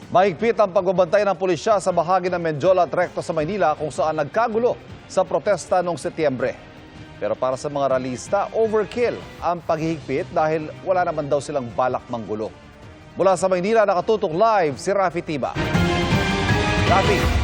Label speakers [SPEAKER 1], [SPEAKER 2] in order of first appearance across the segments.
[SPEAKER 1] Mahigpit ang pagbabantay ng pulisya sa bahagi ng Mendiola at Recto sa Maynila kung saan nagkagulo sa protesta noong Setyembre. Pero para sa mga ralista, overkill ang paghihigpit dahil wala naman daw silang balak manggulo. Mula sa Maynila, nakatutok live si Rafi Tiba. Rafi.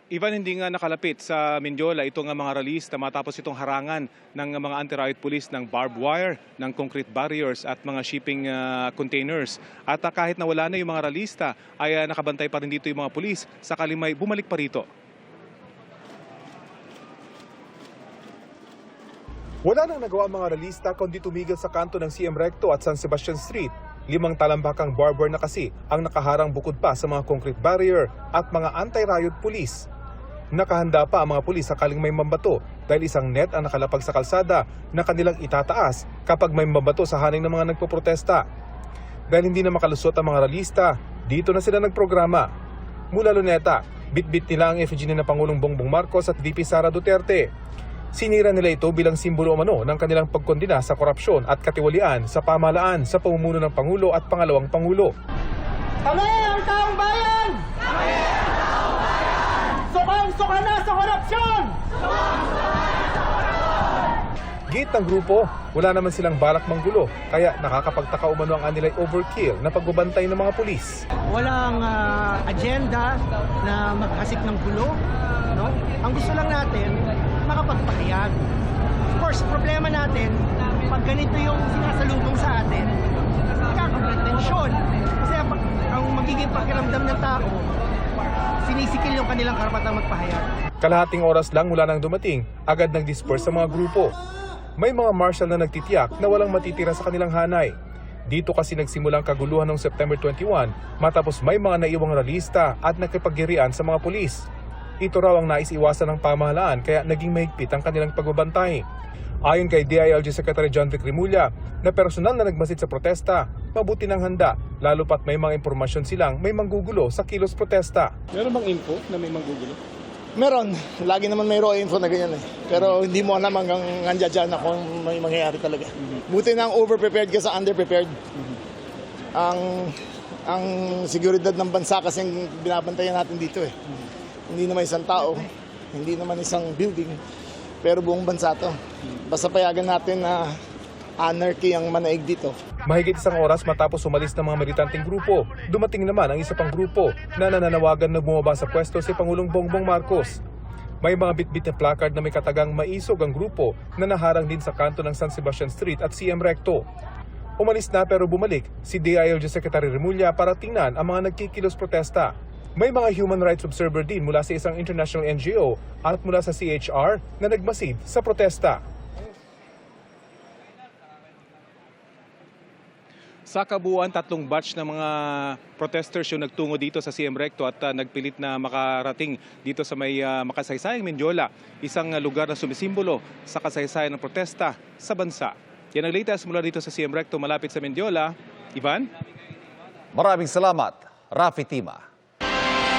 [SPEAKER 2] Ivan, hindi nga nakalapit sa Mendiola itong mga ralista matapos itong harangan ng mga anti-riot police ng barbed wire, ng concrete barriers at mga shipping containers. At kahit nawala na yung mga ralista, ay nakabantay pa rin dito yung mga pulis sakali may bumalik pa rito.
[SPEAKER 3] Wala nang nagawa ang mga ralista kundi tumigil sa kanto ng CM Recto at San Sebastian Street. 5 talambakang barbed wire na kasi ang nakaharang bukod pa sa mga concrete barrier at mga anti-riot police. Nakahanda pa ang mga pulis sakaling may mambato dahil isang net ang nakalapag sa kalsada na kanilang itataas kapag may mambato sa haning ng mga nagpoprotesta. Dahil hindi na makalusot ang mga ralista, dito na sila nagprograma. Mula Luneta, bit-bit nila ang effigy ni Pangulong Bongbong Marcos at VP Sara Duterte. Sinira nila ito bilang simbolo umano ng kanilang pagkondena sa korupsyon at katiwalian sa pamahalaan sa pamumuno ng Pangulo at Pangalawang Pangulo.
[SPEAKER 4] Kami ang taong bayan! Kami ang taong bayan! Sukang-suka na sa korupsyon!
[SPEAKER 3] Gate ng grupo, wala naman silang balak manggulo, kaya nakakapagtaka umano ang anilay overkill na pagbabantay ng mga pulis.
[SPEAKER 4] Walang agenda na magkasik ng gulo. No? Ang gusto lang natin, makapagpahayag. Of course, problema natin, pag ganito yung sinasalubong sa atin, nakaka-pretensyon. Kasi ang magiging pakiramdam ng tao, sinisikil yung kanilang karapatang magpahayag.
[SPEAKER 3] Kalahating oras lang mula nang dumating, agad nag-disperse sa mga grupo. May mga marshal na nagtitiyak na walang matitira sa kanilang hanay. Dito kasi nagsimulang kaguluhan noong September 21 matapos may mga naiwang ralista at nakipaggirian sa mga pulis. Ito raw ang nais iwasan ng pamahalaan kaya naging mahigpit ang kanilang pagbabantay. Ayon kay DILG Secretary John Vic Rimulya na personal na nagmasid sa protesta, mabuti ng handa lalo pat may mga impormasyon silang may manggugulo sa kilos protesta.
[SPEAKER 2] Meron bang info na may manggugulo?
[SPEAKER 5] Meron. Lagi naman may raw info na ganyan eh. Pero hindi mo alam hanggang nandiyan dyan na kung may mangyayari talaga. Buti na ang over-prepared ka sa under-prepared. Ang seguridad ng bansa kasi binabantayan natin dito eh. Hindi naman isang tao, hindi naman isang building, pero buong bansa to. Basta payagan natin na anarchy ang manaig dito.
[SPEAKER 3] Mahigit isang oras matapos umalis ng mga militanteng grupo, dumating naman ang isa pang grupo na nananawagan na bumaba sa pwesto si Pangulong Bongbong Marcos. May mga bitbit na placard na may katagang maisog ang grupo na naharang din sa kanto ng San Sebastian Street at CM Recto. Umalis na pero bumalik si DILG Secretary Rimulya para tingnan ang mga nagkikilos protesta. May mga human rights observer din mula sa isang international NGO at mula sa CHR na nagmasid sa protesta.
[SPEAKER 2] Sa kabuuan, 3 batch ng mga protesters yung nagtungo dito sa CM Recto at nagpilit na makarating dito sa may makasaysayang Mendiola, isang lugar na sumisimbolo sa kasaysayan ng protesta sa bansa. Yan ang latest mula dito sa CM Recto malapit sa Mendiola. Ivan?
[SPEAKER 1] Maraming salamat, Rafi Tiba.